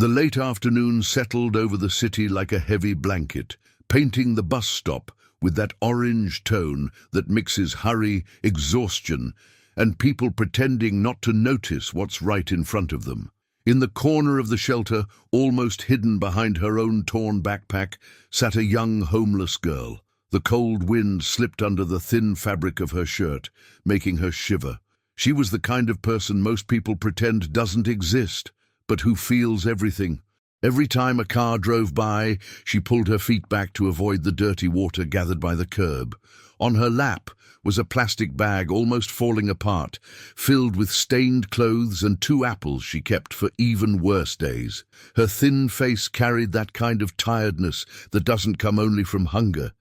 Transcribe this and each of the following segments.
The late afternoon settled over the city like a heavy blanket, painting the bus stop with that orange tone that mixes hurry, exhaustion, and people pretending not to notice what's right in front of them. In the corner of the shelter, almost hidden behind her own torn backpack, sat a young homeless girl. The cold wind slipped under the thin fabric of her shirt, making her shiver. She was the kind of person most people pretend doesn't exist, but who feels everything. Every time a car drove by, she pulled her feet back to avoid the dirty water gathered by the curb. On her lap was a plastic bag almost falling apart, filled with stained clothes and 2 apples she kept for even worse days. Her thin face carried that kind of tiredness that doesn't come only from hunger.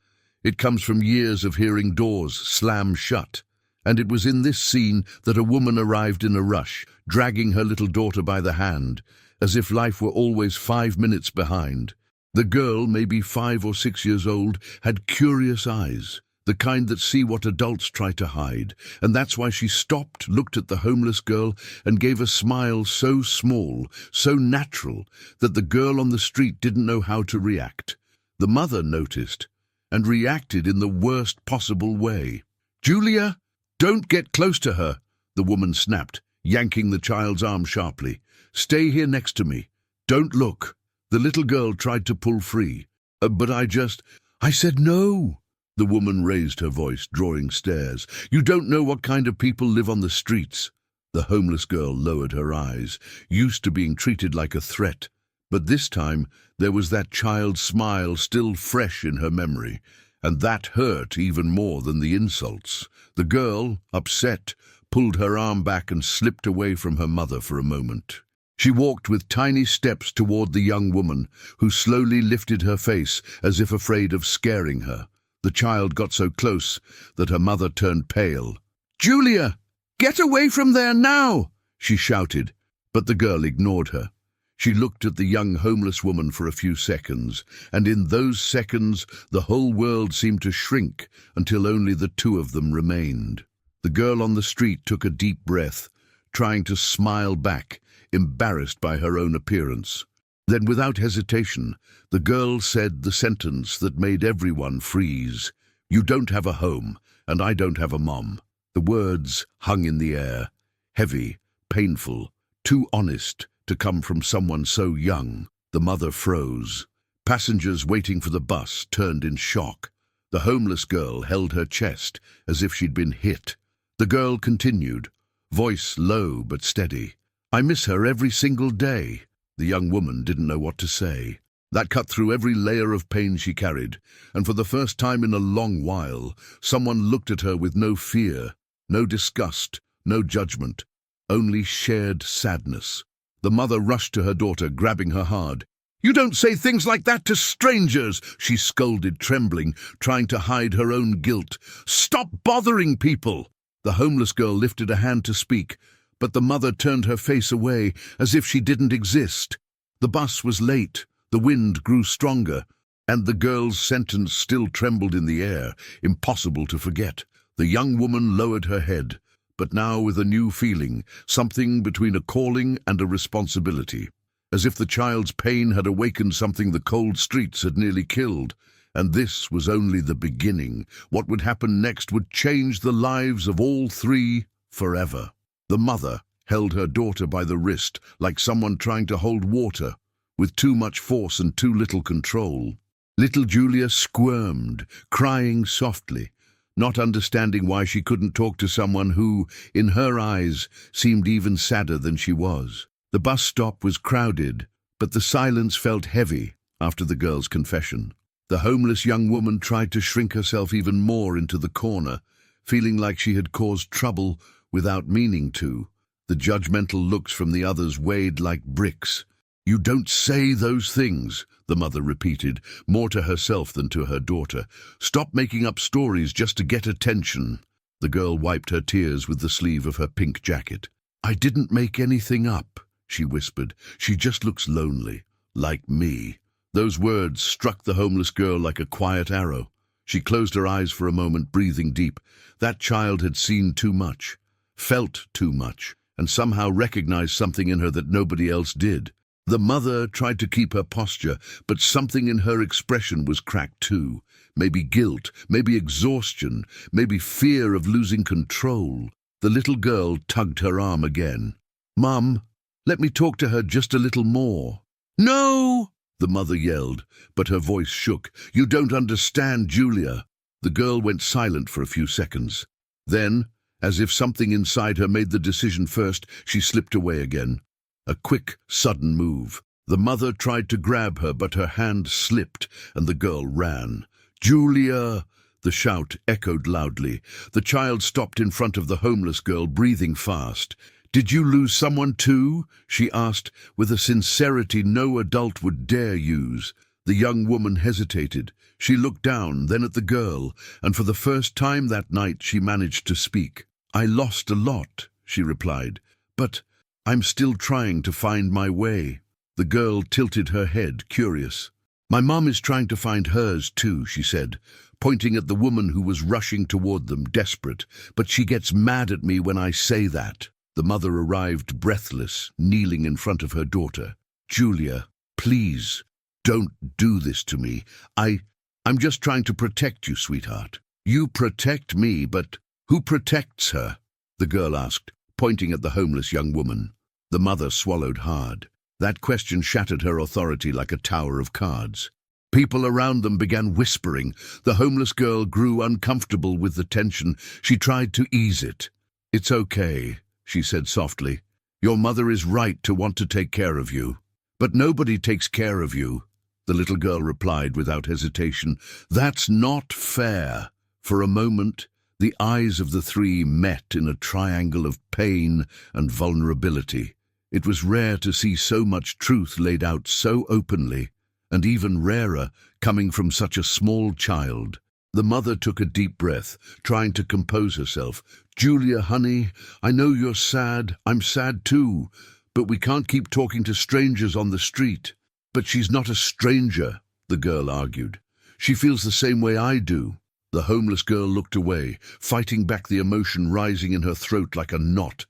It comes from years of hearing doors slam shut. And it was in this scene that a woman arrived in a rush, dragging her little daughter by the hand, as if life were always 5 minutes behind. The girl, maybe 5 or 6 years old, had curious eyes, the kind that see what adults try to hide, and that's why she stopped, looked at the homeless girl, and gave a smile so small, so natural, that the girl on the street didn't know how to react. The mother noticed, and reacted in the worst possible way. "Julia, don't get close to her," the woman snapped, yanking the child's arm sharply. "Stay here next to me. Don't look." The little girl tried to pull free. But I said no." The woman raised her voice, drawing stares. "You don't know what kind of people live on the streets." The homeless girl lowered her eyes, used to being treated like a threat. But this time, there was that child's smile still fresh in her memory, and that hurt even more than the insults. The girl, upset, pulled her arm back and slipped away from her mother for a moment. She walked with tiny steps toward the young woman, who slowly lifted her face as if afraid of scaring her. The child got so close that her mother turned pale. "Julia, get away from there now!" she shouted, but the girl ignored her. She looked at the young homeless woman for a few seconds, and in those seconds the whole world seemed to shrink until only the 2 of them remained. The girl on the street took a deep breath, trying to smile back, embarrassed by her own appearance. Then, without hesitation, the girl said the sentence that made everyone freeze. "You don't have a home, and I don't have a mom." The words hung in the air, heavy, painful, too honest to come from someone so young. The mother froze. Passengers waiting for the bus turned in shock. The homeless girl held her chest as if she'd been hit. The girl continued, voice low but steady. "I miss her every single day." The young woman didn't know what to say. That cut through every layer of pain she carried, and for the first time in a long while, someone looked at her with no fear, no disgust, no judgment, only shared sadness. The mother rushed to her daughter, grabbing her hard. "You don't say things like that to strangers," she scolded, trembling, trying to hide her own guilt. "Stop bothering people." The homeless girl lifted a hand to speak, but the mother turned her face away as if she didn't exist. The bus was late, the wind grew stronger, and the girl's sentence still trembled in the air, impossible to forget. The young woman lowered her head, but now with a new feeling, something between a calling and a responsibility. As if the child's pain had awakened something the cold streets had nearly killed. And this was only the beginning. What would happen next would change the lives of all 3 forever. The mother held her daughter by the wrist like someone trying to hold water, with too much force and too little control. Little Julia squirmed, crying softly, not understanding why she couldn't talk to someone who, in her eyes, seemed even sadder than she was. The bus stop was crowded, but the silence felt heavy after the girl's confession. The homeless young woman tried to shrink herself even more into the corner, feeling like she had caused trouble without meaning to. The judgmental looks from the others weighed like bricks. "You don't say those things," the mother repeated, more to herself than to her daughter. "Stop making up stories just to get attention." The girl wiped her tears with the sleeve of her pink jacket. "I didn't make anything up," she whispered. "She just looks lonely, like me." Those words struck the homeless girl like a quiet arrow. She closed her eyes for a moment, breathing deep. That child had seen too much, felt too much, and somehow recognized something in her that nobody else did. The mother tried to keep her posture, but something in her expression was cracked too. Maybe guilt, maybe exhaustion, maybe fear of losing control. The little girl tugged her arm again. "Mum, let me talk to her just a little more." "No!" the mother yelled, but her voice shook. "You don't understand, Julia." The girl went silent for a few seconds. Then, as if something inside her made the decision first, she slipped away again. A quick, sudden move. The mother tried to grab her, but her hand slipped, and the girl ran. "Julia!" The shout echoed loudly. The child stopped in front of the homeless girl, breathing fast. "Did you lose someone too?" she asked, with a sincerity no adult would dare use. The young woman hesitated. She looked down, then at the girl, and for the first time that night she managed to speak. "I lost a lot," she replied, "but I'm still trying to find my way." The girl tilted her head, curious. "My mom is trying to find hers too," she said, pointing at the woman who was rushing toward them, desperate. "But she gets mad at me when I say that." The mother arrived breathless, kneeling in front of her daughter. "Julia, please, don't do this to me. I'm just trying to protect you, sweetheart." "You protect me, but who protects her?" the girl asked, pointing at the homeless young woman. The mother swallowed hard. That question shattered her authority like a tower of cards. People around them began whispering. The homeless girl grew uncomfortable with the tension. She tried to ease it. "It's okay," she said softly. "Your mother is right to want to take care of you." "But nobody takes care of you," the little girl replied without hesitation. "That's not fair." For a moment, the eyes of the three met in a triangle of pain and vulnerability. It was rare to see so much truth laid out so openly, and even rarer coming from such a small child. The mother took a deep breath, trying to compose herself. "Julia, honey, I know you're sad. I'm sad too. But we can't keep talking to strangers on the street." "But she's not a stranger," the girl argued. "She feels the same way I do." The homeless girl looked away, fighting back the emotion rising in her throat like a knot.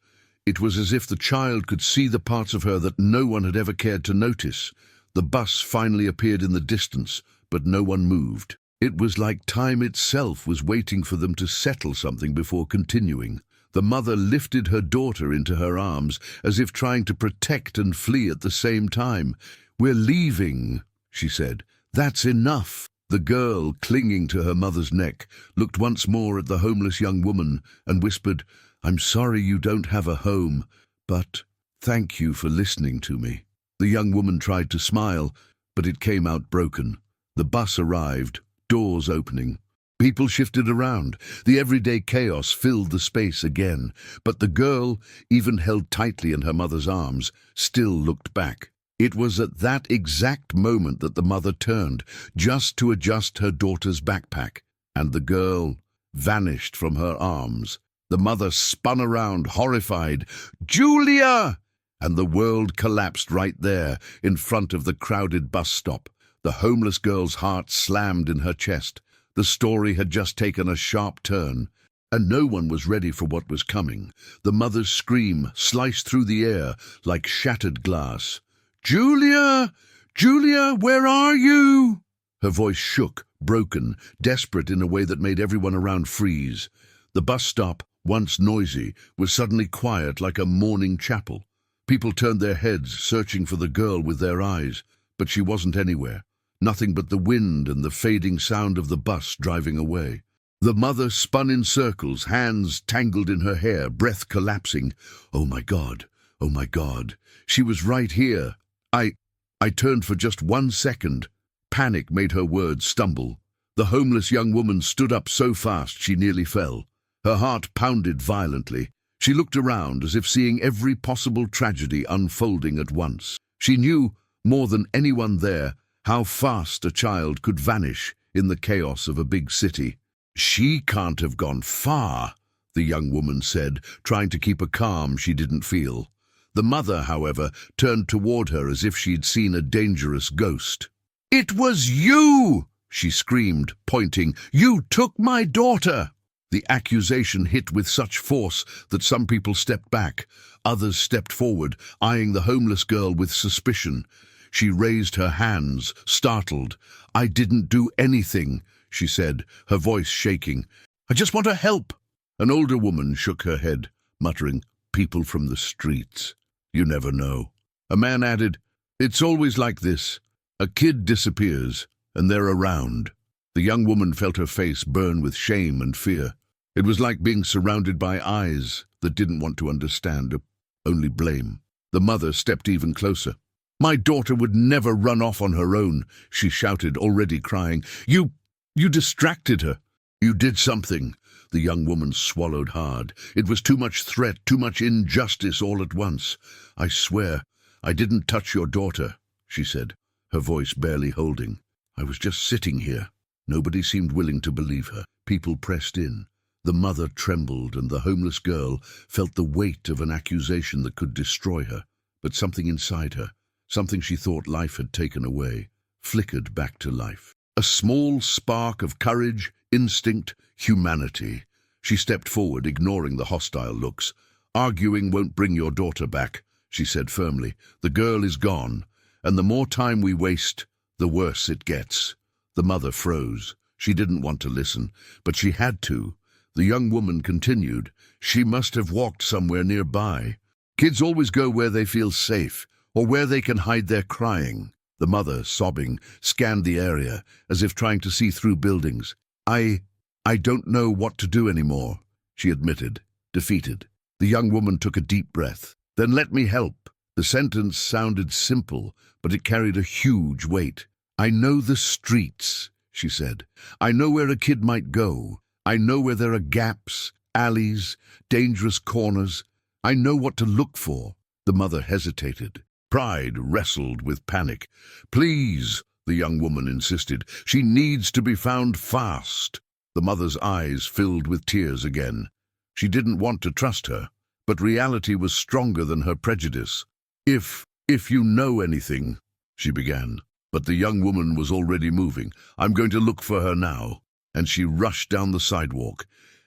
It was as if the child could see the parts of her that no one had ever cared to notice. The bus finally appeared in the distance, but no one moved. It was like time itself was waiting for them to settle something before continuing. The mother lifted her daughter into her arms, as if trying to protect and flee at the same time. "We're leaving," she said. "That's enough." The girl, clinging to her mother's neck, looked once more at the homeless young woman and whispered, "I'm sorry you don't have a home, but thank you for listening to me." The young woman tried to smile, but it came out broken. The bus arrived, doors opening. People shifted around. The everyday chaos filled the space again, but the girl, even held tightly in her mother's arms, still looked back. It was at that exact moment that the mother turned, just to adjust her daughter's backpack, and the girl vanished from her arms. The mother spun around, horrified. "Julia!" And the world collapsed right there, in front of the crowded bus stop. The homeless girl's heart slammed in her chest. The story had just taken a sharp turn, and no one was ready for what was coming. The mother's scream sliced through the air like shattered glass. "Julia! Julia, where are you?" Her voice shook, broken, desperate in a way that made everyone around freeze. The bus stop, once noisy, was suddenly quiet like a mourning chapel. People turned their heads, searching for the girl with their eyes, but she wasn't anywhere. Nothing but the wind and the fading sound of the bus driving away. The mother spun in circles, hands tangled in her hair, breath collapsing. "Oh my God! Oh my God! She was right here! I turned for just 1 second." Panic made her words stumble. The homeless young woman stood up so fast she nearly fell. Her heart pounded violently. She looked around as if seeing every possible tragedy unfolding at once. She knew, more than anyone there, how fast a child could vanish in the chaos of a big city. "She can't have gone far," the young woman said, trying to keep a calm she didn't feel. The mother, however, turned toward her as if she'd seen a dangerous ghost. "It was you!" she screamed, pointing. "You took my daughter!" The accusation hit with such force that some people stepped back. Others stepped forward, eyeing the homeless girl with suspicion. She raised her hands, startled. "I didn't do anything," she said, her voice shaking. "I just want to help." An older woman shook her head, muttering, "People from the streets. You never know." A man added, "It's always like this. A kid disappears, and they're around." The young woman felt her face burn with shame and fear. It was like being surrounded by eyes that didn't want to understand, only blame. The mother stepped even closer. "My daughter would never run off on her own," she shouted, already crying. You distracted her. You did something." The young woman swallowed hard. It was too much threat, too much injustice all at once. "I swear, I didn't touch your daughter," she said, her voice barely holding. "I was just sitting here." Nobody seemed willing to believe her. People pressed in. The mother trembled, and the homeless girl felt the weight of an accusation that could destroy her. But something inside her, something she thought life had taken away, flickered back to life. A small spark of courage, instinct, humanity. She stepped forward, ignoring the hostile looks. "Arguing won't bring your daughter back," she said firmly. "The girl is gone, and the more time we waste, the worse it gets." The mother froze. She didn't want to listen, but she had to. The young woman continued, "She must have walked somewhere nearby. Kids always go where they feel safe, or where they can hide their crying." The mother, sobbing, scanned the area, as if trying to see through buildings. I don't know what to do anymore," she admitted, defeated. The young woman took a deep breath. "Then let me help." The sentence sounded simple, but it carried a huge weight. "I know the streets," she said. "I know where a kid might go. I know where there are gaps, alleys, dangerous corners. I know what to look for." The mother hesitated. Pride wrestled with panic. "Please," the young woman insisted. "She needs to be found fast." The mother's eyes filled with tears again. She didn't want to trust her, but reality was stronger than her prejudice. If you know anything," she began. But the young woman was already moving. "I'm going to look for her now." And she rushed down the sidewalk,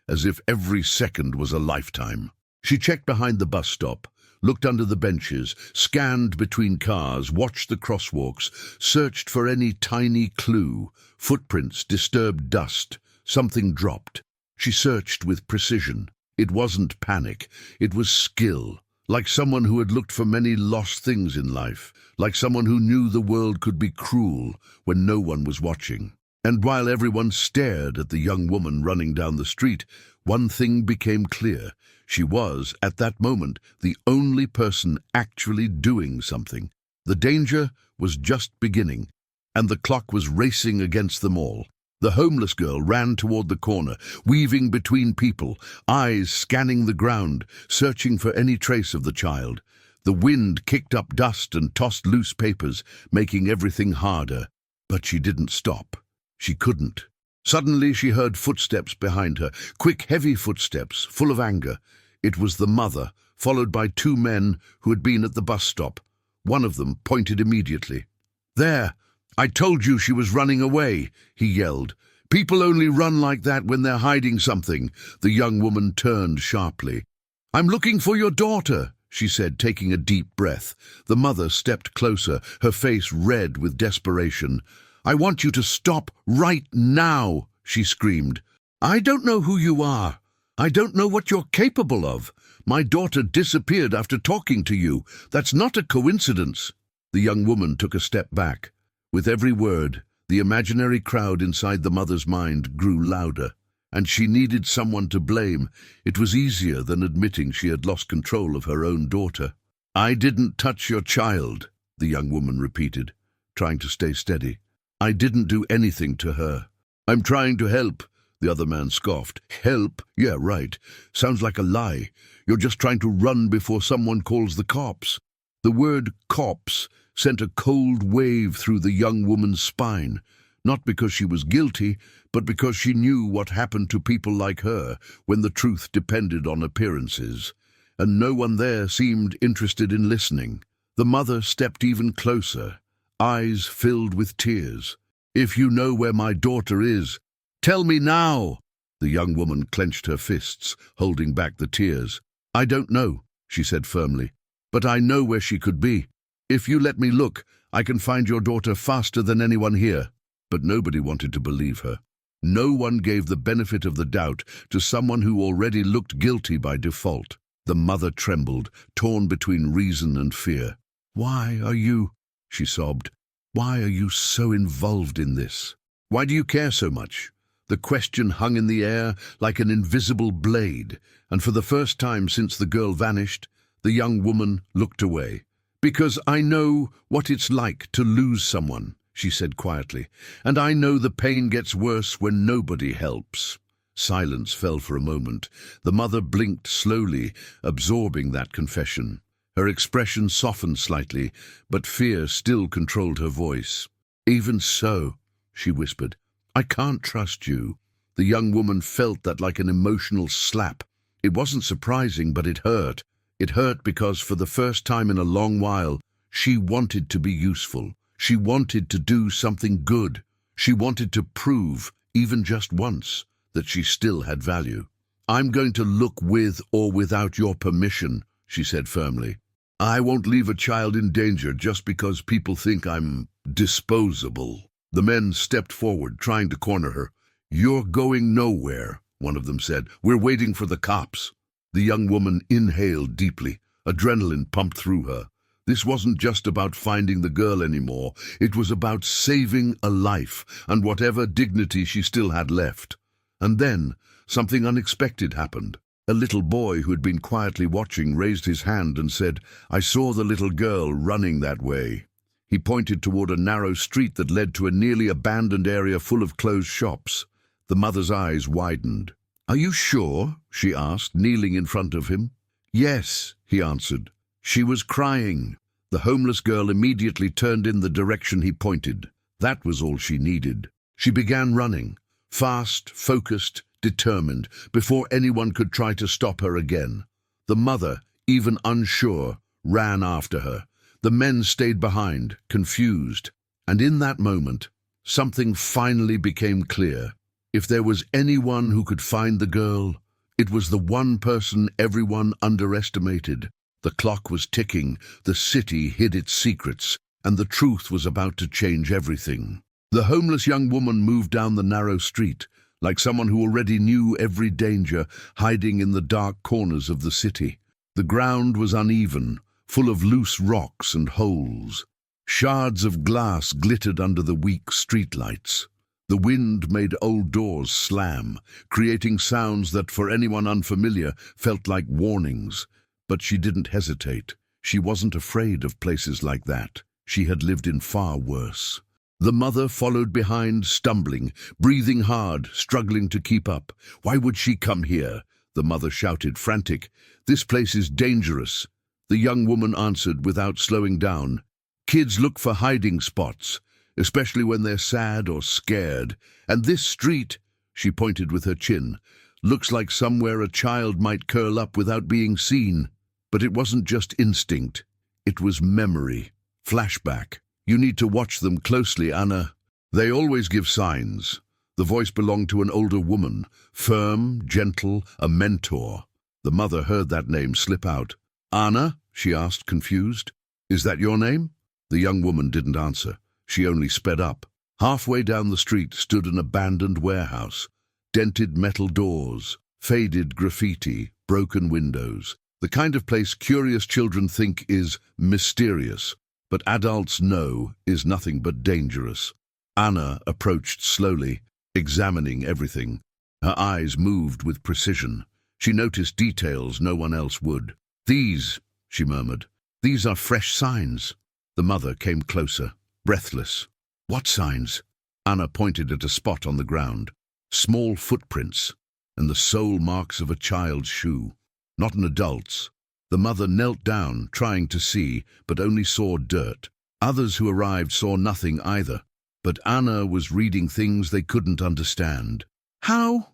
as if every second was a lifetime. She checked behind the bus stop, looked under the benches, scanned between cars, watched the crosswalks, searched for any tiny clue, footprints, disturbed dust. Something dropped. She searched with precision. It wasn't panic, it was skill, like someone who had looked for many lost things in life, like someone who knew the world could be cruel when no one was watching. And while everyone stared at the young woman running down the street, one thing became clear. She was, at that moment, the only person actually doing something. The danger was just beginning, and the clock was racing against them all. The homeless girl ran toward the corner, weaving between people, eyes scanning the ground, searching for any trace of the child. The wind kicked up dust and tossed loose papers, making everything harder. But she didn't stop. She couldn't. Suddenly she heard footsteps behind her, quick, heavy footsteps, full of anger. It was the mother, followed by two men who had been at the bus stop. One of them pointed immediately. "There! I told you she was running away," he yelled. "People only run like that when they're hiding something." The young woman turned sharply. "I'm looking for your daughter," she said, taking a deep breath. The mother stepped closer, her face red with desperation. "I want you to stop right now," she screamed. "I don't know who you are. I don't know what you're capable of. My daughter disappeared after talking to you. That's not a coincidence." The young woman took a step back. With every word, the imaginary crowd inside the mother's mind grew louder, and she needed someone to blame. It was easier than admitting she had lost control of her own daughter. "I didn't touch your child," the young woman repeated, trying to stay steady. "I didn't do anything to her." "I'm trying to help," the other man scoffed. "Help? Yeah, right. Sounds like a lie. You're just trying to run before someone calls the cops." The word cops sent a cold wave through the young woman's spine, not because she was guilty, but because she knew what happened to people like her when the truth depended on appearances. And no one there seemed interested in listening. The mother stepped even closer, eyes filled with tears. "If you know where my daughter is, tell me now." The young woman clenched her fists, holding back the tears. "I don't know," she said firmly, "but I know where she could be. If you let me look, I can find your daughter faster than anyone here." But nobody wanted to believe her. No one gave the benefit of the doubt to someone who already looked guilty by default. The mother trembled, torn between reason and fear. "Why are you," she sobbed, "why are you so involved in this? Why do you care so much?" The question hung in the air like an invisible blade, and for the first time since the girl vanished, the young woman looked away. "Because I know what it's like to lose someone," she said quietly, "and I know the pain gets worse when nobody helps." Silence fell for a moment. The mother blinked slowly, absorbing that confession. Her expression softened slightly, but fear still controlled her voice. "Even so," she whispered, "I can't trust you." The young woman felt that like an emotional slap. It wasn't surprising, but it hurt. It hurt because for the first time in a long while, she wanted to be useful. She wanted to do something good. She wanted to prove, even just once, that she still had value. "I'm going to look with or without your permission," she said firmly. "I won't leave a child in danger just because people think I'm disposable." The men stepped forward, trying to corner her. "You're going nowhere," one of them said. "We're waiting for the cops." The young woman inhaled deeply. Adrenaline pumped through her. This wasn't just about finding the girl anymore. It was about saving a life and whatever dignity she still had left. And then something unexpected happened. A little boy who had been quietly watching raised his hand and said, "I saw the little girl running that way." He pointed toward a narrow street that led to a nearly abandoned area full of closed shops. The mother's eyes widened. "Are you sure?" she asked, kneeling in front of him. "Yes," he answered. She was crying. The homeless girl immediately turned in the direction he pointed. That was all she needed. She began running, fast, focused, determined, before anyone could try to stop her again. The mother, even unsure, ran after her. The men stayed behind, confused. And in that moment, something finally became clear. If there was anyone who could find the girl, it was the one person everyone underestimated. The clock was ticking, the city hid its secrets, and the truth was about to change everything. The homeless young woman moved down the narrow street, like someone who already knew every danger, hiding in the dark corners of the city. The ground was uneven, full of loose rocks and holes. Shards of glass glittered under the weak streetlights. The wind made old doors slam, creating sounds that, for anyone unfamiliar, felt like warnings. But she didn't hesitate. She wasn't afraid of places like that. She had lived in far worse. The mother followed behind, stumbling, breathing hard, struggling to keep up. "Why would she come here?" the mother shouted, frantic. "This place is dangerous." The young woman answered without slowing down. "Kids look for hiding spots, especially when they're sad or scared. And this street," she pointed with her chin, "looks like somewhere a child might curl up without being seen." But it wasn't just instinct. It was memory, flashback. "You need to watch them closely, Anna. They always give signs." The voice belonged to an older woman, firm, gentle, a mentor. The mother heard that name slip out. "Anna?" she asked, confused. "Is that your name?" The young woman didn't answer. She only sped up. Halfway down the street stood an abandoned warehouse. Dented metal doors, faded graffiti, broken windows. The kind of place curious children think is mysterious, but adults know is nothing but dangerous. Anna approached slowly, examining everything. Her eyes moved with precision. She noticed details no one else would. "These," she murmured, "these are fresh signs." The mother came closer, breathless. "What signs?" Anna pointed at a spot on the ground. Small footprints, and the sole marks of a child's shoe. Not an adult's. The mother knelt down, trying to see, but only saw dirt. Others who arrived saw nothing either. But Anna was reading things they couldn't understand. How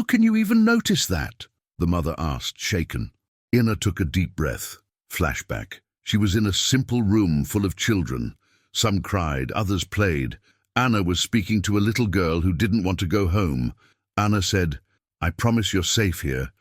can you even notice that?" the mother asked, shaken. Anna took a deep breath. Flashback. She was in a simple room full of children. Some cried, others played. Anna was speaking to a little girl who didn't want to go home. Anna said, I promise you're safe here.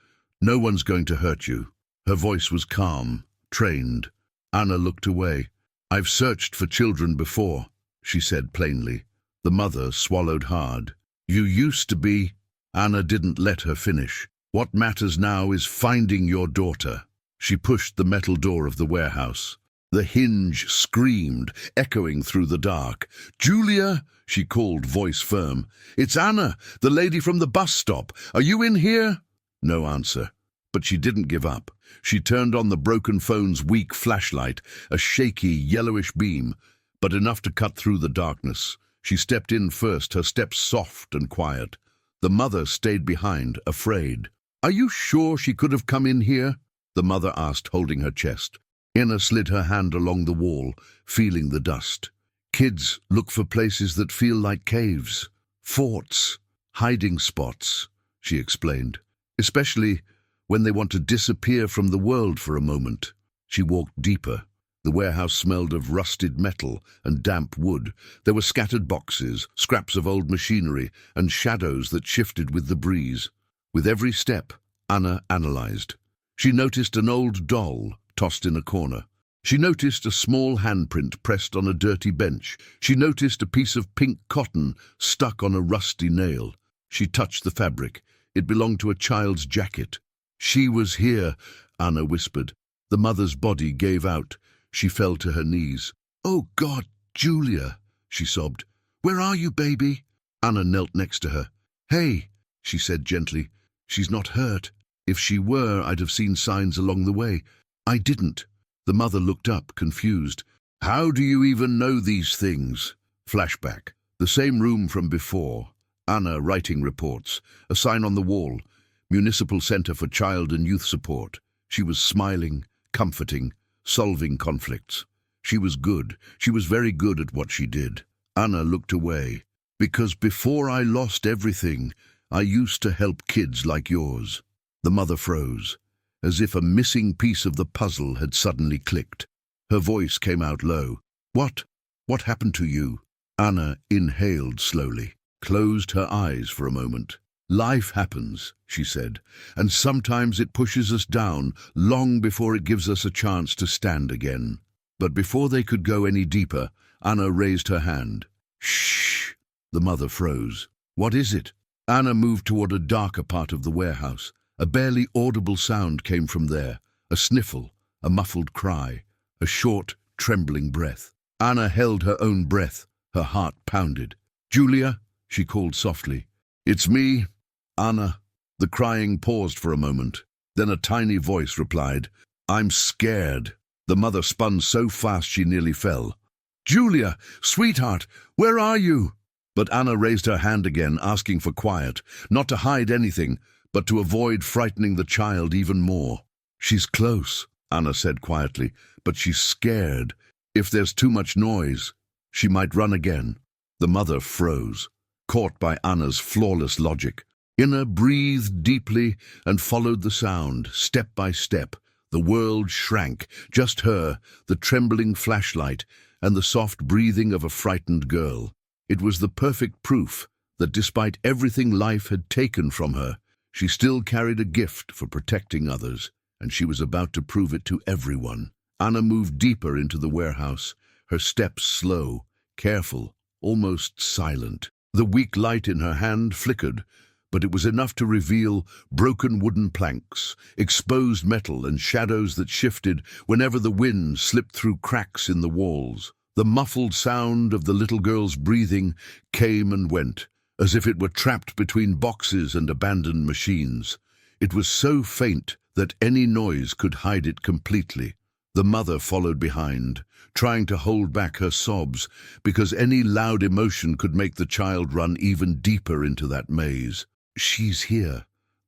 No one's going to hurt you." Her voice was calm, trained. Anna looked away. "I've searched for children before," she said plainly. The mother swallowed hard. "You used to be—" Anna didn't let her finish. "What matters now is finding your daughter." She pushed the metal door of the warehouse. The hinge screamed, echoing through the dark. "Julia," she called, voice firm. "It's Anna, the lady from the bus stop. Are you in here?" No answer. But she didn't give up. She turned on the broken phone's weak flashlight, a shaky, yellowish beam, but enough to cut through the darkness. She stepped in first, her steps soft and quiet. The mother stayed behind, afraid. "Are you sure she could have come in here?" the mother asked, holding her chest. Anna slid her hand along the wall, feeling the dust. "Kids look for places that feel like caves, forts, hiding spots," she explained, "especially when they want to disappear from the world for a moment." She walked deeper. The warehouse smelled of rusted metal and damp wood. There were scattered boxes, scraps of old machinery, and shadows that shifted with the breeze. With every step, Anna analyzed. She noticed an old doll tossed in a corner. She noticed a small handprint pressed on a dirty bench. She noticed a piece of pink cotton stuck on a rusty nail. She touched the fabric. It belonged to a child's jacket. "She was here," Anna whispered. The mother's body gave out. She fell to her knees. "Oh God, Julia," she sobbed. "Where are you, baby?" Anna knelt next to her. "Hey," she said gently. "She's not hurt. If she were, I'd have seen signs along the way. I didn't." The mother looked up, confused. "How do you even know these things?" Flashback. The same room from before. Anna writing reports. A sign on the wall. Municipal Center for Child and Youth Support. She was smiling, comforting, solving conflicts. She was good. She was very good at what she did. Anna looked away. "Because before I lost everything, I used to help kids like yours." The mother froze, as if a missing piece of the puzzle had suddenly clicked. Her voice came out low. "What? What happened to you?" Anna inhaled slowly, closed her eyes for a moment. "Life happens," she said, "and sometimes it pushes us down long before it gives us a chance to stand again." But before they could go any deeper, Anna raised her hand. "Shh!" The mother froze. "What is it?" Anna moved toward a darker part of the warehouse. A barely audible sound came from there, a sniffle, a muffled cry, a short, trembling breath. Anna held her own breath, her heart pounded. "Julia," she called softly. "It's me, Anna." The crying paused for a moment. Then a tiny voice replied, "I'm scared." The mother spun so fast she nearly fell. "Julia, sweetheart, where are you?" But Anna raised her hand again, asking for quiet, not to hide anything, but to avoid frightening the child even more. "She's close," Anna said quietly, "but she's scared. If there's too much noise, she might run again." The mother froze, caught by Anna's flawless logic. Anna breathed deeply and followed the sound, step by step. The world shrank, just her, the trembling flashlight, and the soft breathing of a frightened girl. It was the perfect proof that despite everything life had taken from her, she still carried a gift for protecting others, and she was about to prove it to everyone. Anna moved deeper into the warehouse, her steps slow, careful, almost silent. The weak light in her hand flickered, but it was enough to reveal broken wooden planks, exposed metal, and shadows that shifted whenever the wind slipped through cracks in the walls. The muffled sound of the little girl's breathing came and went, as if it were trapped between boxes and abandoned machines. It was so faint that any noise could hide it completely. The mother followed behind, trying to hold back her sobs, because any loud emotion could make the child run even deeper into that maze. "She's here.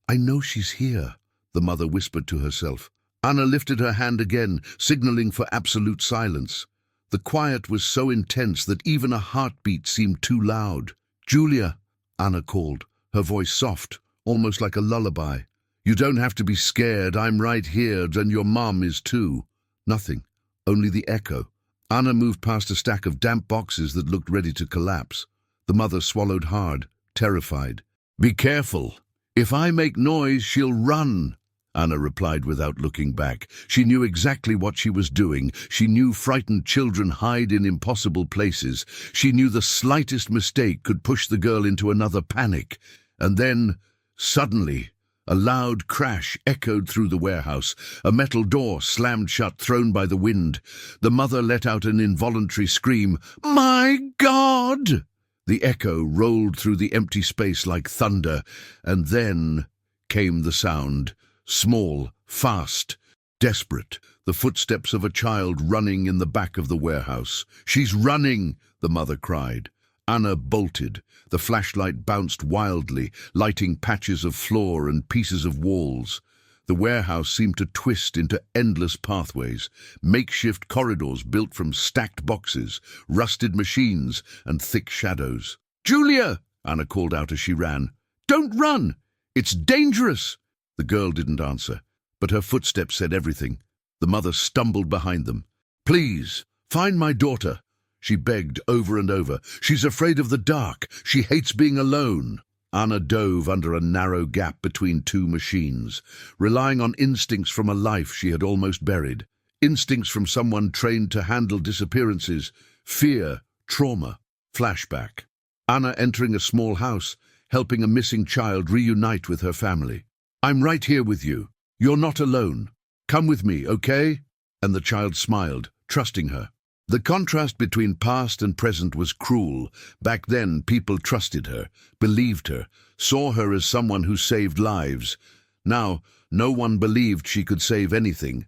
I know she's here," the mother whispered to herself. Anna lifted her hand again, signaling for absolute silence. The quiet was so intense that even a heartbeat seemed too loud. "Julia," Anna called, her voice soft, almost like a lullaby. "You don't have to be scared. I'm right here, and your mom is too." Nothing, only the echo. Anna moved past a stack of damp boxes that looked ready to collapse. The mother swallowed hard, terrified. "Be careful. "If I make noise, she'll run," Anna replied without looking back. She knew exactly what she was doing. She knew frightened children hide in impossible places. She knew the slightest mistake could push the girl into another panic. And then, suddenly, a loud crash echoed through the warehouse. A metal door slammed shut, thrown by the wind. The mother let out an involuntary scream. "My God!" The echo rolled through the empty space like thunder, and then came the sound. Small, fast, desperate, the footsteps of a child running in the back of the warehouse. "She's running!" the mother cried. Anna bolted. The flashlight bounced wildly, lighting patches of floor and pieces of walls. The warehouse seemed to twist into endless pathways, makeshift corridors built from stacked boxes, rusted machines, and thick shadows. "Julia!" Anna called out as she ran. "Don't run! It's dangerous!" The girl didn't answer, but her footsteps said everything. The mother stumbled behind them. "Please, find my daughter," she begged over and over. "She's afraid of the dark. She hates being alone." Anna dove under a narrow gap between two machines, relying on instincts from a life she had almost buried. Instincts from someone trained to handle disappearances, fear, trauma, flashback. Anna entering a small house, helping a missing child reunite with her family. "I'm right here with you. You're not alone. Come with me, okay?" And the child smiled, trusting her. The contrast between past and present was cruel. Back then, people trusted her, believed her, saw her as someone who saved lives. Now, no one believed she could save anything.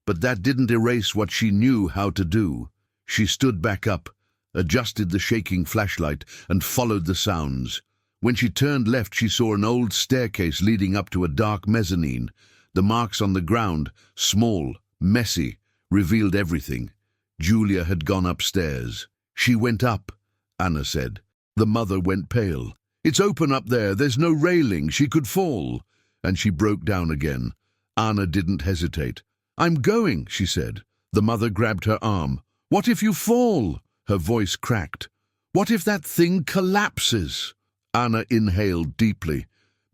But that didn't erase what she knew how to do. She stood back up, adjusted the shaking flashlight, and followed the sounds. When she turned left, she saw an old staircase leading up to a dark mezzanine. The marks on the ground, small, messy, revealed everything. Julia had gone upstairs. "She went up," Anna said. The mother went pale. "It's open up there. There's no railing. She could fall." And she broke down again. Anna didn't hesitate. "I'm going," she said. The mother grabbed her arm. "What if you fall?" Her voice cracked. "What if that thing collapses?" Anna inhaled deeply.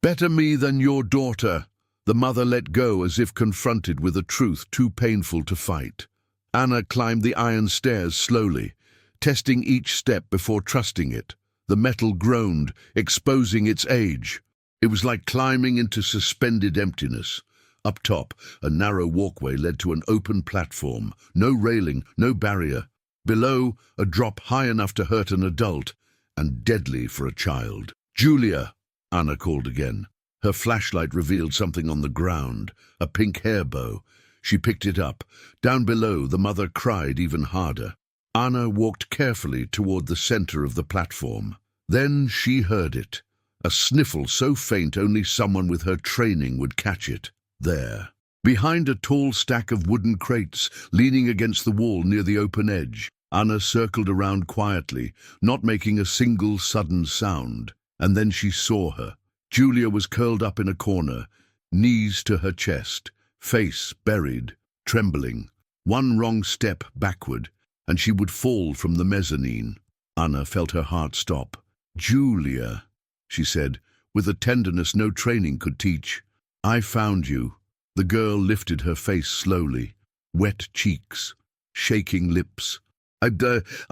"Better me than your daughter." The mother let go as if confronted with a truth too painful to fight. Anna climbed the iron stairs slowly, testing each step before trusting it. The metal groaned, exposing its age. It was like climbing into suspended emptiness. Up top, a narrow walkway led to an open platform. No railing, no barrier. Below, a drop high enough to hurt an adult, and deadly for a child. "Julia!" Anna called again. Her flashlight revealed something on the ground, a pink hair bow. She picked it up. Down below, the mother cried even harder. Anna walked carefully toward the center of the platform. Then she heard it. A sniffle so faint only someone with her training would catch it. There. Behind a tall stack of wooden crates, leaning against the wall near the open edge, Anna circled around quietly, not making a single sudden sound. And then she saw her. Julia was curled up in a corner, knees to her chest, face buried, trembling. One wrong step backward, and she would fall from the mezzanine. Anna felt her heart stop. "Julia," she said, with a tenderness no training could teach. "I found you." The girl lifted her face slowly, wet cheeks, shaking lips. I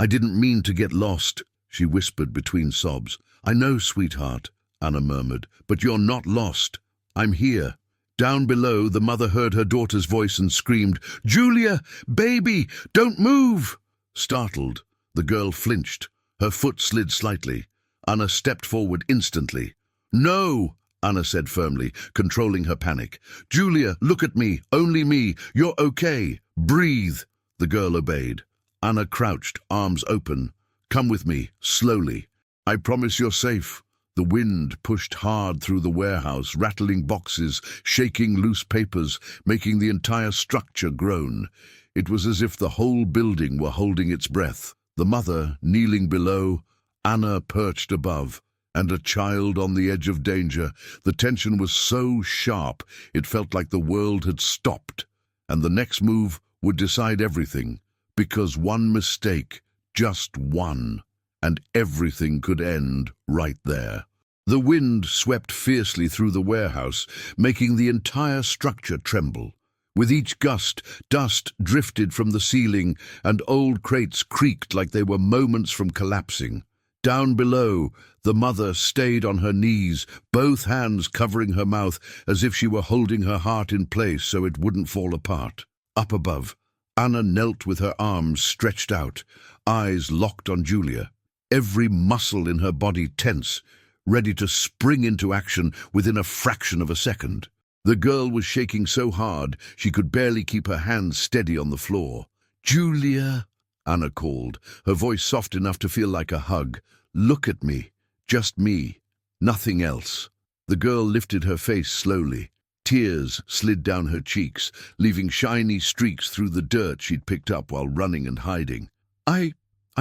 didn't mean to get lost," she whispered between sobs. "I know, sweetheart," Anna murmured, "but you're not lost. I'm here." Down below, the mother heard her daughter's voice and screamed, "Julia, baby, don't move!" Startled, the girl flinched. Her foot slid slightly. Anna stepped forward instantly. "No," Anna said firmly, controlling her panic. "Julia, look at me, only me. You're okay. Breathe." The girl obeyed. Anna crouched, arms open. "Come with me, slowly. I promise you're safe." The wind pushed hard through the warehouse, rattling boxes, shaking loose papers, making the entire structure groan. It was as if the whole building were holding its breath. The mother kneeling below, Anna perched above, and a child on the edge of danger. The tension was so sharp, it felt like the world had stopped, and the next move would decide everything, because one mistake, just one, and everything could end right there. The wind swept fiercely through the warehouse, making the entire structure tremble. With each gust, dust drifted from the ceiling, and old crates creaked like they were moments from collapsing. Down below, the mother stayed on her knees, both hands covering her mouth as if she were holding her heart in place so it wouldn't fall apart. Up above, Anna knelt with her arms stretched out, eyes locked on Julia, every muscle in her body tense, ready to spring into action within a fraction of a second. The girl was shaking so hard she could barely keep her hands steady on the floor. "Julia," Anna called, her voice soft enough to feel like a hug. "Look at me. Just me. Nothing else." The girl lifted her face slowly. Tears slid down her cheeks, leaving shiny streaks through the dirt she'd picked up while running and hiding. I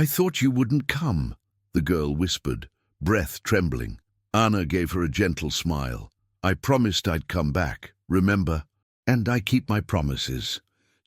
thought you wouldn't come," the girl whispered, breath trembling. Anna gave her a gentle smile. "I promised I'd come back, remember? And I keep my promises."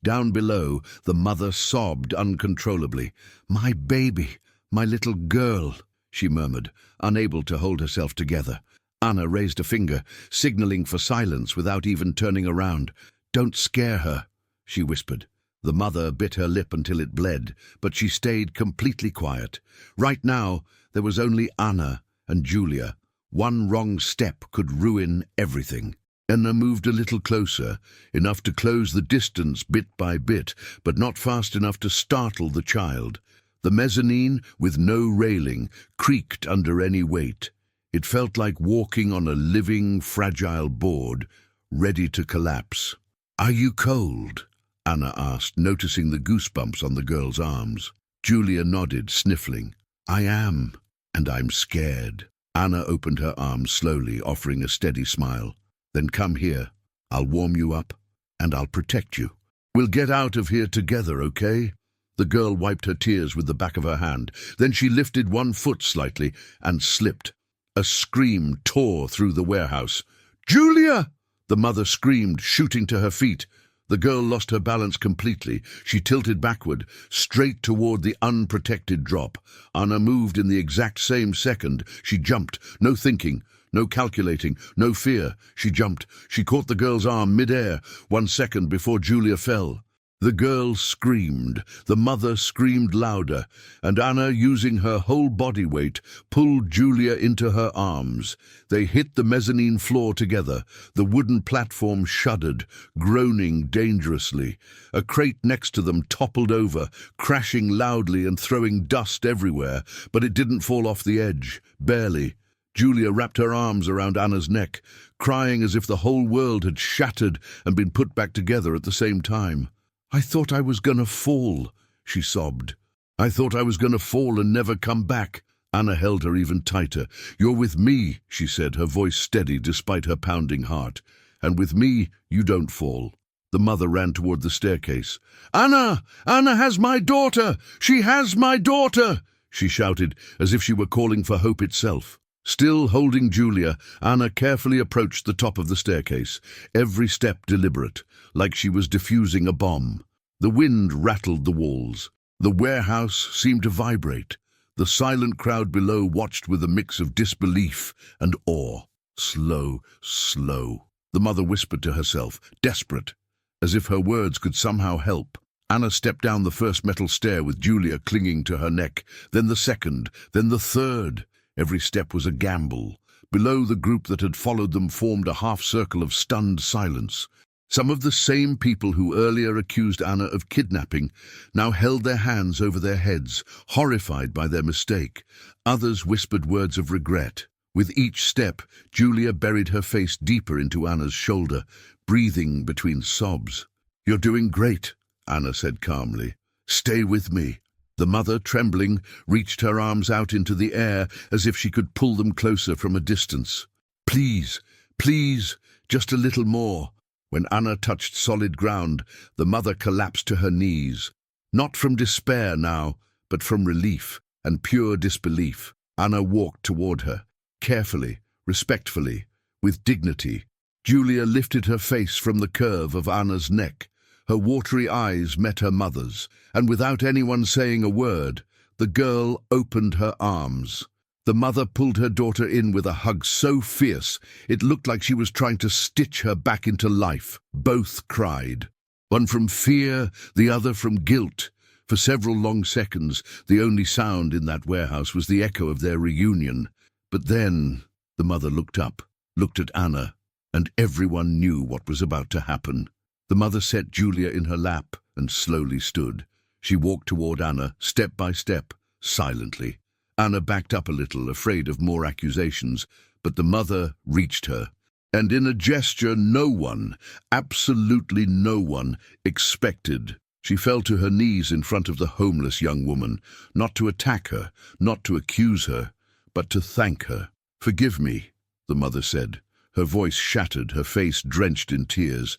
Down below, the mother sobbed uncontrollably. "My baby, my little girl," she murmured, unable to hold herself together. Anna raised a finger, signaling for silence without even turning around. "Don't scare her," she whispered. The mother bit her lip until it bled, but she stayed completely quiet. Right now, there was only Anna and Julia. One wrong step could ruin everything. Anna moved a little closer, enough to close the distance bit by bit, but not fast enough to startle the child. The mezzanine, with no railing, creaked under any weight. It felt like walking on a living, fragile board, ready to collapse. "Are you cold?" Anna asked, noticing the goosebumps on the girl's arms. Julia nodded, sniffling. "I am, and I'm scared." Anna opened her arms slowly, offering a steady smile. "Then come here. I'll warm you up, and I'll protect you. We'll get out of here together, okay?" The girl wiped her tears with the back of her hand. Then she lifted one foot slightly and slipped. A scream tore through the warehouse. "Julia!" the mother screamed, shooting to her feet. The girl lost her balance completely. She tilted backward, straight toward the unprotected drop. Anna moved in the exact same second. She jumped, no thinking, no calculating, no fear. She jumped. She caught the girl's arm mid-air, 1 second before Julia fell. The girl screamed. The mother screamed louder, and Anna, using her whole body weight, pulled Julia into her arms. They hit the mezzanine floor together. The wooden platform shuddered, groaning dangerously. A crate next to them toppled over, crashing loudly and throwing dust everywhere, but it didn't fall off the edge, barely. Julia wrapped her arms around Anna's neck, crying as if the whole world had shattered and been put back together at the same time. "I thought I was gonna fall," she sobbed. "I thought I was gonna fall and never come back." Anna held her even tighter. "You're with me," she said, her voice steady despite her pounding heart. "And with me, you don't fall." The mother ran toward the staircase. "Anna! Anna has my daughter! She has my daughter!" she shouted, as if she were calling for hope itself. Still holding Julia, Anna carefully approached the top of the staircase, every step deliberate, like she was defusing a bomb. The wind rattled the walls. The warehouse seemed to vibrate. The silent crowd below watched with a mix of disbelief and awe. "Slow, slow," the mother whispered to herself, desperate, as if her words could somehow help. Anna stepped down the first metal stair with Julia clinging to her neck, then the second, then the third. Every step was a gamble. Below, the group that had followed them formed a half-circle of stunned silence. Some of the same people who earlier accused Anna of kidnapping now held their hands over their heads, horrified by their mistake. Others whispered words of regret. With each step, Julia buried her face deeper into Anna's shoulder, breathing between sobs. "You're doing great," Anna said calmly. "Stay with me." The mother, trembling, reached her arms out into the air as if she could pull them closer from a distance. "Please, please, just a little more." When Anna touched solid ground, the mother collapsed to her knees. Not from despair now, but from relief and pure disbelief. Anna walked toward her, carefully, respectfully, with dignity. Julia lifted her face from the curve of Anna's neck. Her watery eyes met her mother's, and without anyone saying a word, the girl opened her arms. The mother pulled her daughter in with a hug so fierce it looked like she was trying to stitch her back into life. Both cried, one from fear, the other from guilt. For several long seconds, the only sound in that warehouse was the echo of their reunion. But then the mother looked up, looked at Anna, and everyone knew what was about to happen. The mother set Julia in her lap and slowly stood. She walked toward Anna, step by step, silently. Anna backed up a little, afraid of more accusations, but the mother reached her. And in a gesture no one, absolutely no one, expected, she fell to her knees in front of the homeless young woman, not to attack her, not to accuse her, but to thank her. "Forgive me," the mother said, her voice shattered, her face drenched in tears.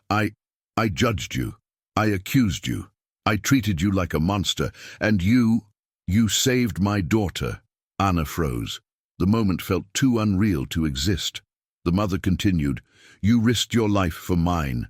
I judged you. I accused you. I treated you like a monster, and you saved my daughter." Anna froze. The moment felt too unreal to exist. The mother continued, "You risked your life for mine.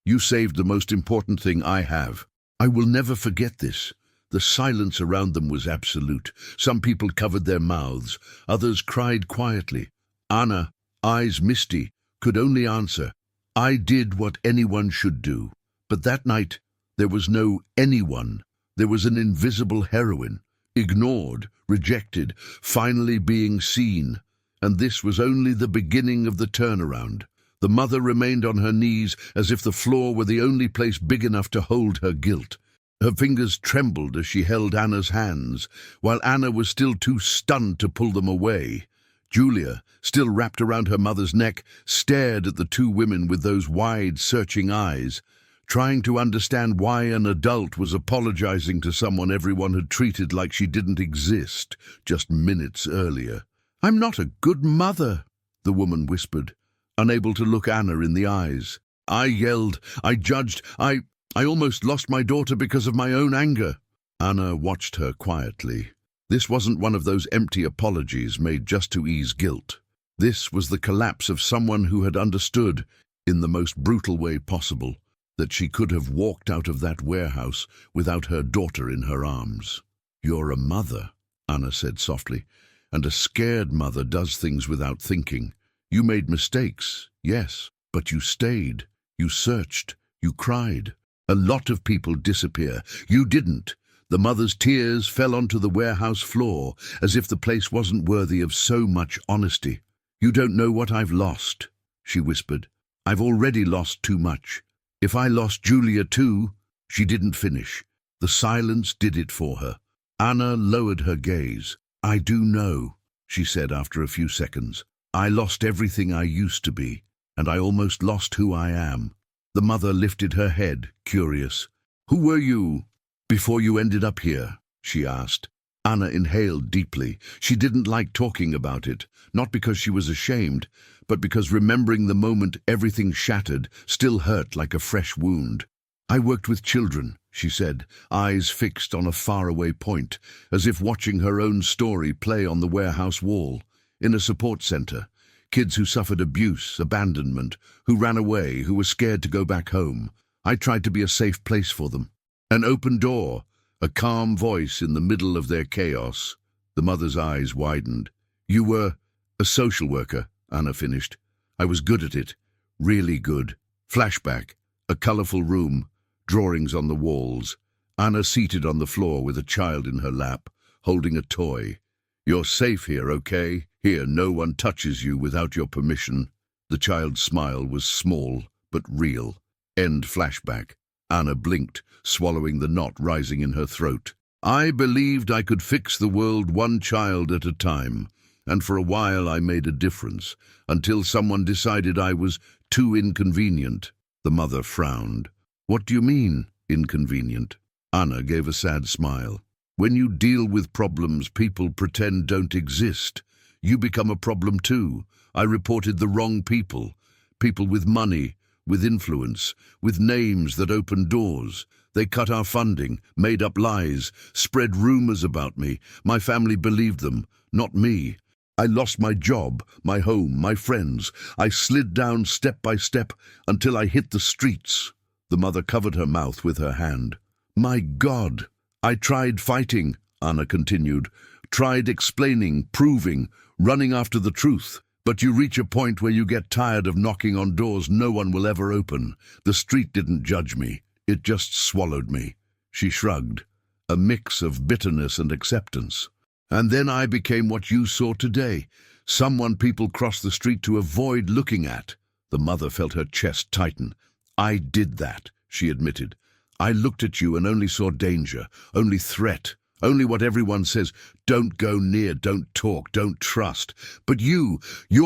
You saved the most important thing I have." I will never forget this. The silence around them was absolute. Some people covered their mouths. Others cried quietly. Anna, eyes misty, could only answer, "I did what anyone should do." But that night, there was no anyone. There was an invisible heroine, ignored, rejected, finally being seen. And this was only the beginning of the turnaround. The mother remained on her knees as if the floor were the only place big enough to hold her guilt. Her fingers trembled as she held Anna's hands, while Anna was still too stunned to pull them away. Julia, still wrapped around her mother's neck, stared at the two women with those wide, searching eyes, trying to understand why an adult was apologizing to someone everyone had treated like she didn't exist just minutes earlier. "I'm not a good mother," the woman whispered, unable to look Anna in the eyes. "I yelled, I judged, I almost lost my daughter because of my own anger." Anna watched her quietly. This wasn't one of those empty apologies made just to ease guilt. This was the collapse of someone who had understood, in the most brutal way possible, that she could have walked out of that warehouse without her daughter in her arms. "You're a mother," Anna said softly, "and a scared mother does things without thinking. You made mistakes, yes, but you stayed, you searched, you cried. A lot of people disappear. You didn't." The mother's tears fell onto the warehouse floor, as if the place wasn't worthy of so much honesty. "You don't know what I've lost," she whispered. "I've already lost too much. If I lost Julia too—" She didn't finish. The silence did it for her. Anna lowered her gaze. "I do know," she said after a few seconds. "I lost everything I used to be, and I almost lost who I am." The mother lifted her head, curious. "Who were you before you ended up here?" she asked. Anna inhaled deeply. She didn't like talking about it, not because she was ashamed, but because remembering the moment everything shattered still hurt like a fresh wound. "I worked with children," she said, eyes fixed on a faraway point, as if watching her own story play on the warehouse wall. "In a support center. Kids who suffered abuse, abandonment, who ran away, who were scared to go back home. I tried to be a safe place for them. An open door, a calm voice in the middle of their chaos." The mother's eyes widened. "You were a social worker," Anna finished. "I was good at it. Really good." Flashback. A colorful room, drawings on the walls. Anna seated on the floor with a child in her lap, holding a toy. "You're safe here, okay? Here, no one touches you without your permission." The child's smile was small, but real. End flashback. Anna blinked, swallowing the knot rising in her throat. "I believed I could fix the world one child at a time, and for a while I made a difference, until someone decided I was too inconvenient." The mother frowned. "What do you mean, inconvenient?" Anna gave a sad smile. "When you deal with problems people pretend don't exist, you become a problem too. I reported the wrong people. People with money, with influence, with names that opened doors. They cut our funding, made up lies, spread rumors about me. My family believed them, not me. I lost my job, my home, my friends. I slid down step by step until I hit the streets." The mother covered her mouth with her hand. "My God! I tried fighting," Anna continued, tried explaining, proving, running after the truth. But you reach a point where you get tired of knocking on doors no one will ever open. The street didn't judge me. It just swallowed me." She shrugged, a mix of bitterness and acceptance. "And then I became what you saw today. Someone people cross the street to avoid looking at." The mother felt her chest tighten. "I did that," she admitted. "I looked at you and only saw danger, only threat, only what everyone says. Don't go near, don't talk, don't trust. But you're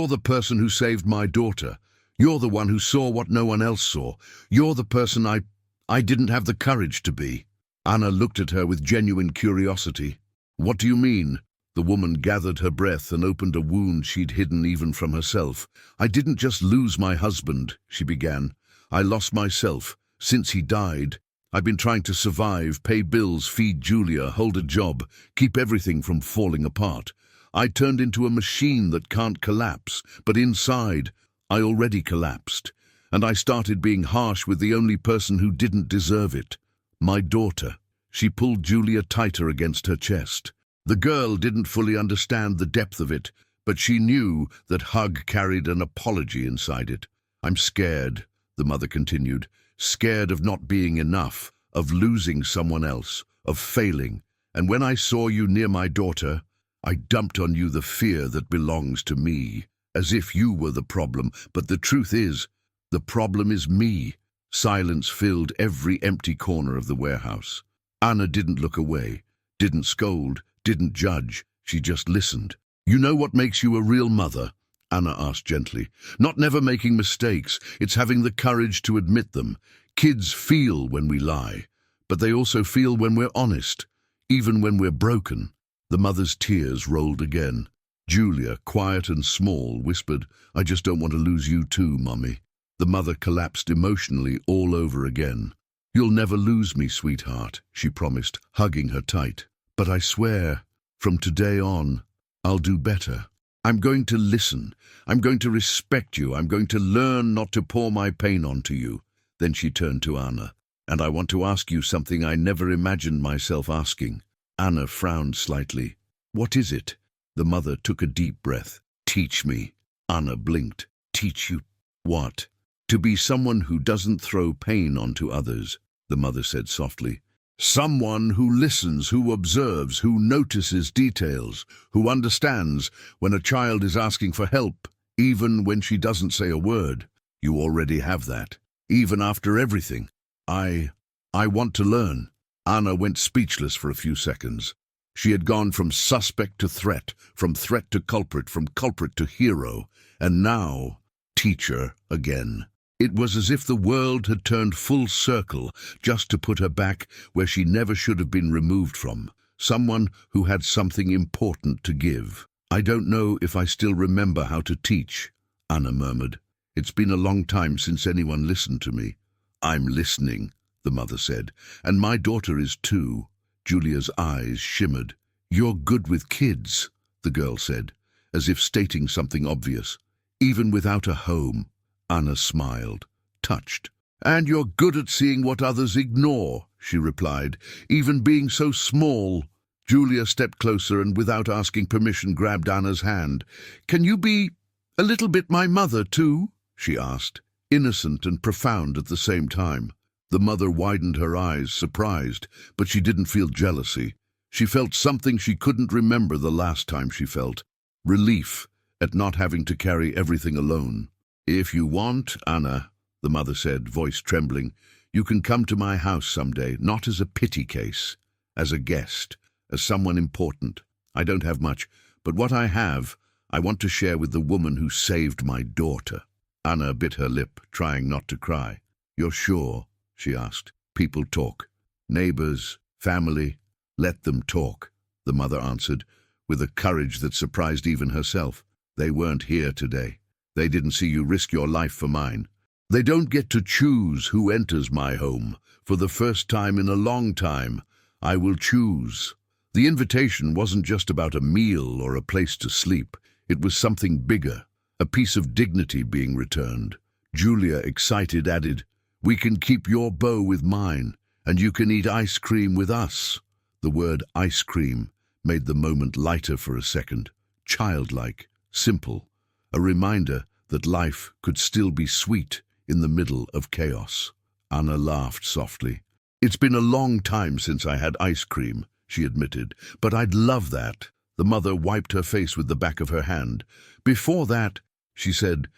the person who saved my daughter. You're the one who saw what no one else saw. You're the person I didn't have the courage to be." Anna looked at her with genuine curiosity. "What do you mean?" The woman gathered her breath and opened a wound she'd hidden even from herself. "I didn't just lose my husband," she began. "I lost myself. Since he died, I've been trying to survive, pay bills, feed Julia, hold a job, keep everything from falling apart. I turned into a machine that can't collapse, but inside, I already collapsed. And I started being harsh with the only person who didn't deserve it. My daughter." She pulled Julia tighter against her chest. The girl didn't fully understand the depth of it, but she knew that hug carried an apology inside it. "I'm scared," the mother continued, "scared of not being enough, of losing someone else, of failing. And when I saw you near my daughter, I dumped on you the fear that belongs to me, as if you were the problem. But the truth is, the problem is me." Silence filled every empty corner of the warehouse. Anna didn't look away, didn't scold, didn't judge. She just listened. "You know what makes you a real mother?" Anna asked gently. "Not never making mistakes, it's having the courage to admit them. Kids feel when we lie, but they also feel when we're honest, even when we're broken." The mother's tears rolled again. Julia, quiet and small, whispered, "I just don't want to lose you too, Mummy." The mother collapsed emotionally all over again. "You'll never lose me, sweetheart," she promised, hugging her tight. "But I swear, from today on, I'll do better. I'm going to listen. I'm going to respect you. I'm going to learn not to pour my pain onto you." Then she turned to Anna. "And I want to ask you something I never imagined myself asking." Anna frowned slightly. "What is it?" The mother took a deep breath. "Teach me." Anna blinked. "Teach you what?" "To be someone who doesn't throw pain onto others," the mother said softly. "Someone who listens, who observes, who notices details, who understands when a child is asking for help, even when she doesn't say a word. You already have that, even after everything." I want to learn." Anna went speechless for a few seconds. She had gone from suspect to threat, from threat to culprit, from culprit to hero, and now teacher again. It was as if the world had turned full circle just to put her back where she never should have been removed from. Someone who had something important to give. "I don't know if I still remember how to teach," Anna murmured. "It's been a long time since anyone listened to me." "I'm listening," the mother said. "And my daughter is too." Julia's eyes shimmered. "You're good with kids," the girl said, as if stating something obvious. "Even without a home." Anna smiled, touched. "And you're good at seeing what others ignore," she replied, "even being so small." Julia stepped closer and without asking permission grabbed Anna's hand. "Can you be a little bit my mother too?" she asked, innocent and profound at the same time. The mother widened her eyes, surprised, but she didn't feel jealousy. She felt something she couldn't remember the last time she felt. Relief at not having to carry everything alone. "If you want, Anna," the mother said, voice trembling, "you can come to my house someday, not as a pity case, as a guest, as someone important. I don't have much, but what I have, I want to share with the woman who saved my daughter." Anna bit her lip, trying not to cry. "You're sure?" she asked. "People talk. Neighbors, family. Let them talk," the mother answered, with a courage that surprised even herself. "They weren't here today. They didn't see you risk your life for mine. They don't get to choose who enters my home. For the first time in a long time, I will choose." The invitation wasn't just about a meal or a place to sleep. It was something bigger, a piece of dignity being returned. Julia, excited, added, "We can keep your bow with mine, and you can eat ice cream with us." The word ice cream made the moment lighter for a second, childlike, simple, a reminder that life could still be sweet in the middle of chaos. Anna laughed softly. "It's been a long time since I had ice cream," she admitted, "but I'd love that." The mother wiped her face with the back of her hand. "Before that," she said,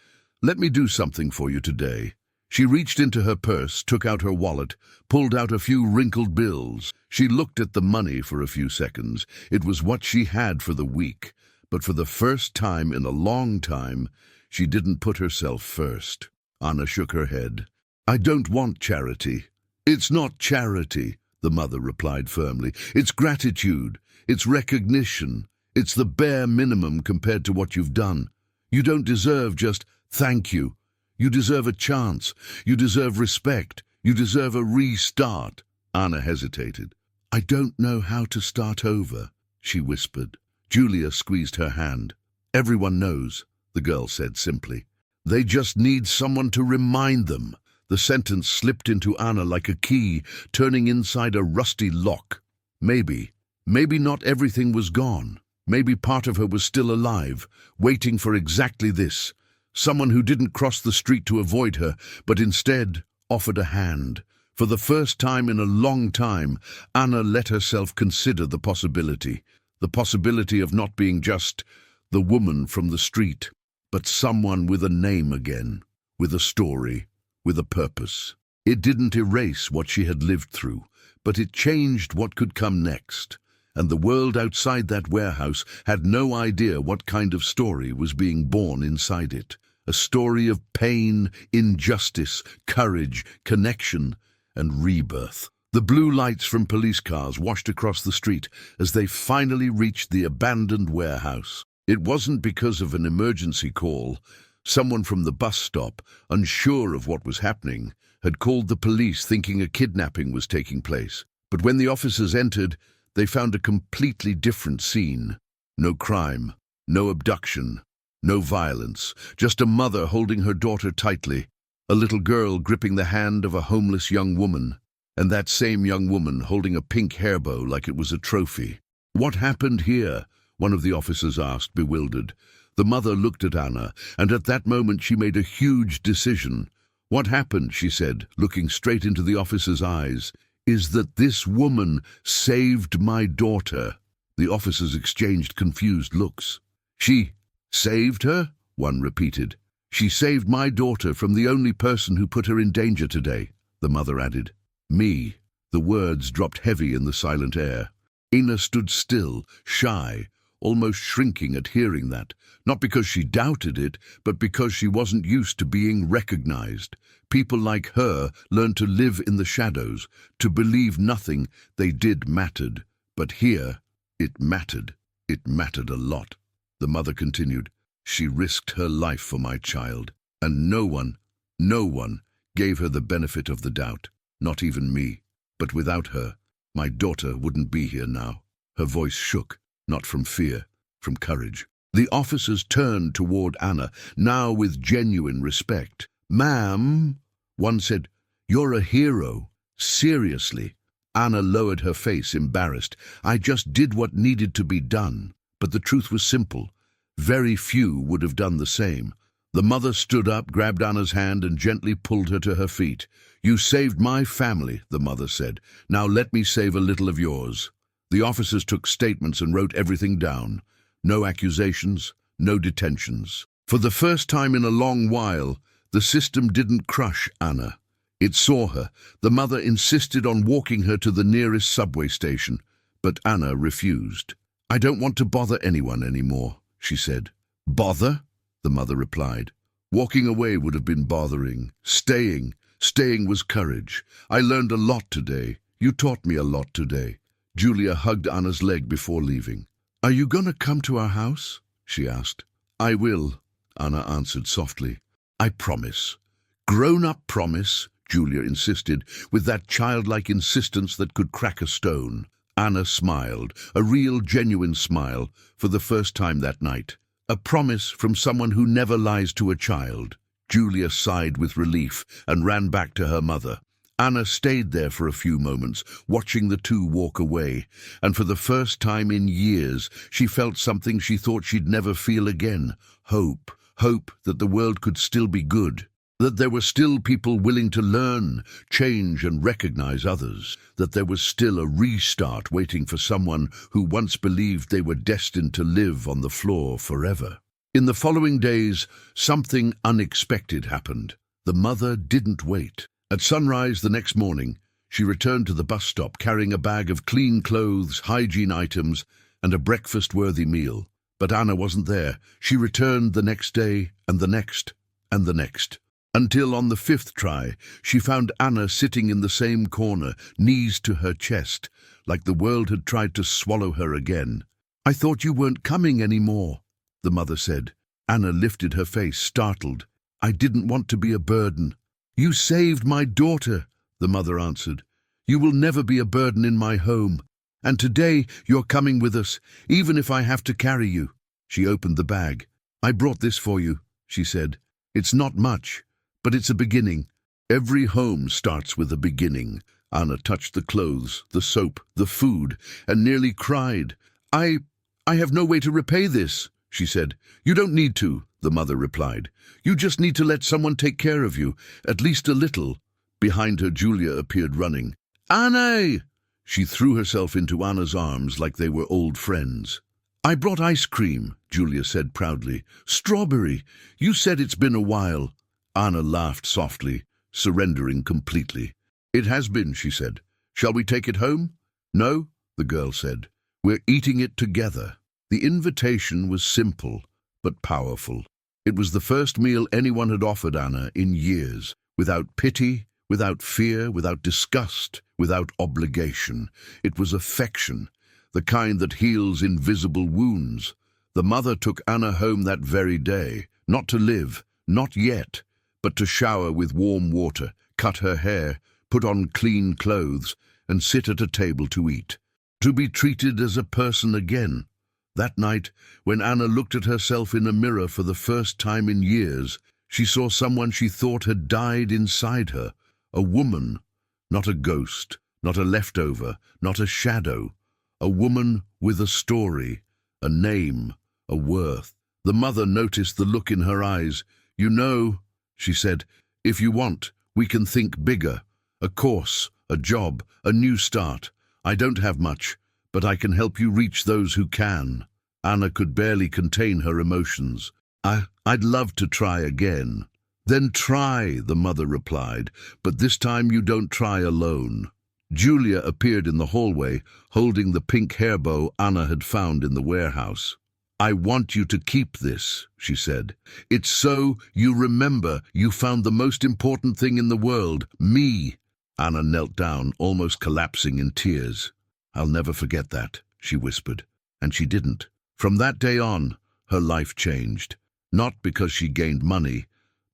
"let me do something for you today." She reached into her purse, took out her wallet, pulled out a few wrinkled bills. She looked at the money for a few seconds. It was what she had for the week, but for the first time in a long time, she didn't put herself first. Anna shook her head. "I don't want charity." "It's not charity," the mother replied firmly. "It's gratitude. It's recognition. It's the bare minimum compared to what you've done. You don't deserve just thank you. You deserve a chance. You deserve respect. You deserve a restart." Anna hesitated. "I don't know how to start over," she whispered. Julia squeezed her hand. "Everyone knows," the girl said simply. "They just need someone to remind them." The sentence slipped into Anna like a key, turning inside a rusty lock. Maybe not everything was gone. Maybe part of her was still alive, waiting for exactly this. Someone who didn't cross the street to avoid her, but instead offered a hand. For the first time in a long time, Anna let herself consider the possibility of not being just the woman from the street, but someone with a name again, with a story, with a purpose. It didn't erase what she had lived through, but it changed what could come next. And the world outside that warehouse had no idea what kind of story was being born inside it. A story of pain, injustice, courage, connection, and rebirth. The blue lights from police cars washed across the street as they finally reached the abandoned warehouse. It wasn't because of an emergency call. Someone from the bus stop, unsure of what was happening, had called the police thinking a kidnapping was taking place. But when the officers entered, they found a completely different scene. No crime, no abduction, no violence, just a mother holding her daughter tightly, a little girl gripping the hand of a homeless young woman, and that same young woman holding a pink hairbow like it was a trophy. "What happened here?" one of the officers asked, bewildered. The mother looked at Anna, and at that moment she made a huge decision. "What happened," she said, looking straight into the officer's eyes, "is that this woman saved my daughter." The officers exchanged confused looks. "She saved her?" one repeated. "She saved my daughter from the only person who put her in danger today," the mother added. "Me." The words dropped heavy in the silent air. Ina stood still, shy, almost shrinking at hearing that, not because she doubted it, but because she wasn't used to being recognized. People like her learned to live in the shadows, to believe nothing they did mattered. But here, it mattered. It mattered a lot. The mother continued, "She risked her life for my child, and no one gave her the benefit of the doubt, not even me. But without her, my daughter wouldn't be here now." Her voice shook, not from fear, from courage. The officers turned toward Anna, now with genuine respect. "Ma'am," one said, "you're a hero. Seriously." Anna lowered her face, embarrassed. "I just did what needed to be done." But the truth was simple. Very few would have done the same. The mother stood up, grabbed Anna's hand, and gently pulled her to her feet. "You saved my family," the mother said. "Now let me save a little of yours." The officers took statements and wrote everything down. No accusations, no detentions. For the first time in a long while, the system didn't crush Anna. It saw her. The mother insisted on walking her to the nearest subway station, but Anna refused. "I don't want to bother anyone anymore," she said. "Bother?" the mother replied. "Walking away would have been bothering. Staying was courage. I learned a lot today. You taught me a lot today." Julia hugged Anna's leg before leaving. "Are you going to come to our house?" she asked. "I will," Anna answered softly. "I promise." "Grown-up promise," Julia insisted, with that childlike insistence that could crack a stone. Anna smiled, a real, genuine smile, for the first time that night. A promise from someone who never lies to a child. Julia sighed with relief and ran back to her mother. Anna stayed there for a few moments, watching the two walk away, and for the first time in years, she felt something she thought she'd never feel again. Hope. Hope that the world could still be good. That there were still people willing to learn, change and recognize others. That there was still a restart waiting for someone who once believed they were destined to live on the floor forever. In the following days, something unexpected happened. The mother didn't wait. At sunrise the next morning, she returned to the bus stop carrying a bag of clean clothes, hygiene items, and a breakfast-worthy meal. But Anna wasn't there. She returned the next day, and the next, and the next. Until on the fifth try, she found Anna sitting in the same corner, knees to her chest, like the world had tried to swallow her again. "I thought you weren't coming anymore," the mother said. Anna lifted her face, startled. "I didn't want to be a burden." "You saved my daughter," the mother answered. "You will never be a burden in my home. And today you're coming with us, even if I have to carry you." She opened the bag. "I brought this for you," she said. "It's not much, but it's a beginning." Every home starts with a beginning. Anna touched the clothes, the soap, the food, and nearly cried. I have no way to repay this," she said. "You don't need to," the mother replied. "You just need to let someone take care of you, at least a little." Behind her, Julia appeared running. "Anna!" She threw herself into Anna's arms like they were old friends. "I brought ice cream," Julia said proudly. "Strawberry. You said it's been a while." Anna laughed softly, surrendering completely. "It has been," she said. "Shall we take it home?" "No," the girl said. "We're eating it together." The invitation was simple, but powerful. It was the first meal anyone had offered Anna in years, without pity, without fear, without disgust, without obligation. It was affection, the kind that heals invisible wounds. The mother took Anna home that very day, not to live, not yet, but to shower with warm water, cut her hair, put on clean clothes, and sit at a table to eat. To be treated as a person again. That night, when Anna looked at herself in a mirror for the first time in years, she saw someone she thought had died inside her. A woman, not a ghost, not a leftover, not a shadow. A woman with a story, a name, a worth. The mother noticed the look in her eyes. "You know," she said, "if you want, we can think bigger. A course, a job, a new start. I don't have much, but I can help you reach those who can." Anna could barely contain her emotions. I'd love to try again." "Then try," the mother replied, "but this time you don't try alone." Julia appeared in the hallway, holding the pink hair bow Anna had found in the warehouse. "I want you to keep this," she said. "It's so you remember you found the most important thing in the world, me." Anna knelt down, almost collapsing in tears. "I'll never forget that," she whispered. And she didn't. From that day on, her life changed. Not because she gained money,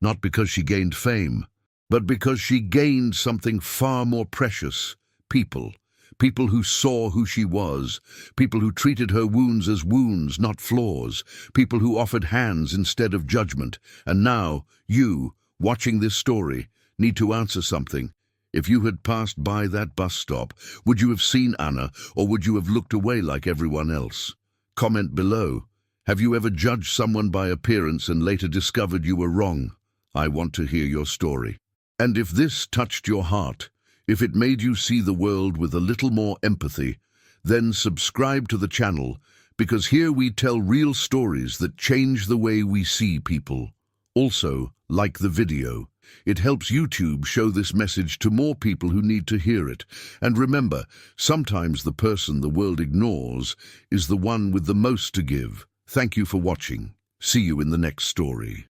not because she gained fame, but because she gained something far more precious: people. People who saw who she was, people who treated her wounds as wounds, not flaws, people who offered hands instead of judgment. And now, you, watching this story, need to answer something. If you had passed by that bus stop, would you have seen Anna, or would you have looked away like everyone else? Comment below. Have you ever judged someone by appearance and later discovered you were wrong? I want to hear your story. And if this touched your heart, if it made you see the world with a little more empathy, then subscribe to the channel, because here we tell real stories that change the way we see people. Also, like the video. It helps YouTube show this message to more people who need to hear it. And remember, sometimes the person the world ignores is the one with the most to give. Thank you for watching. See you in the next story.